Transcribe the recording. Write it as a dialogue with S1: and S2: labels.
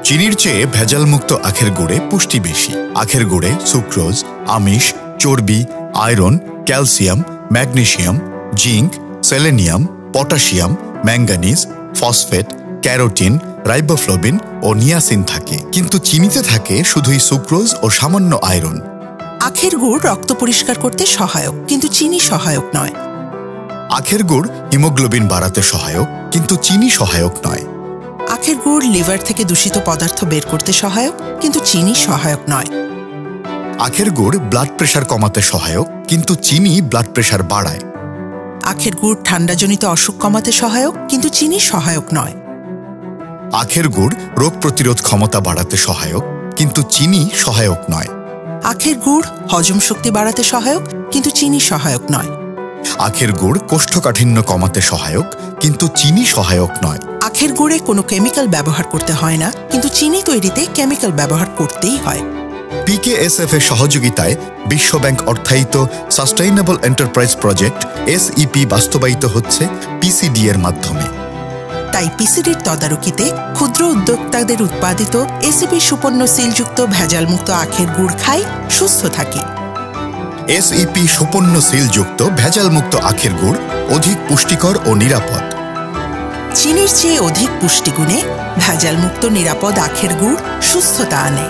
S1: চিনির চেয়ে ভেজালমুক্ত আখের গুড়ে পুষ্টি বেশি। আখের গুড়ে সুক্রোজ, আমিষ, চর্বি, iron, calcium, magnesium, zinc, selenium, potassium, manganese, phosphate, carotene, riboflavin ও নিয়াসিন থাকে, কিন্তু চিনিতে থাকে শুধুই সুক্রোজ ও সামান্য আয়রন।
S2: আখের গুড় রক্ত পরিষ্কার করতে সহায়ক, কিন্তু চিনি সহায়ক নয়।
S1: আখের গুড় হিমোগ্লোবিন বাড়াতে সহায়ক, কিন্তু চিনি সহায়ক নয়।
S2: আখের গুড় লিভার থেকে দূষিত পদার্থ বের করতে সহায়ক, কিন্তু চিনি সহায়ক নয়।
S1: আখের গুড় ব্লাড প্রেশার কমাতে সহায়ক, কিন্তু চিনি ব্লাড প্রেশার বাড়ায়।
S2: আখের গুড় ঠান্ডাজনিত অসুখ কমাতে সহায়ক, কিন্তু চিনি সহায়ক নয়।
S1: আখের গুড় রোগ প্রতিরোধ ক্ষমতা বাড়াতে সহায়ক, কিন্তু চিনি সহায়ক নয়।
S2: আখের গুড় হজম শক্তি বাড়াতে সহায়ক, কিন্তু চিনি সহায়ক নয়।
S1: আখের গুড় কোষ্ঠকাঠিন্য কমাতে সহায়ক, কিন্তু চিনি সহায়ক নয়।
S2: আখের গুড়ে কোনো কেমিক্যাল ব্যবহার করতে হয় না, কিন্তু চিনি তৈরিতে কেমিক্যাল ব্যবহার করতেই হয়।
S1: PKSF এর সহযোগিতায় বিশ্বব্যাংক অর্থায়িত সাস্টেইনেবল এন্টারপ্রাইজ প্রজেক্ট SEP বাস্তবায়িত হচ্ছে PCD এর মাধ্যমে।
S2: তাই পিসিডির তদারকিতে ক্ষুদ্র উদ্যোক্তাদের উৎপাদিত SEP সুপন্ন সিলযুক্ত ভেজালমুক্ত আখের গুড় খাই, সুস্থ থাকি।
S1: SEP সুপন্ন সিলযুক্ত ভেজালমুক্ত আখের গুড় অধিক পুষ্টিকর ও নিরাপদ।
S2: চিনির চেয়ে অধিক পুষ্টিগুণে ভেজালমুক্ত নিরাপদ আখের গুড় সুস্থতা আনে।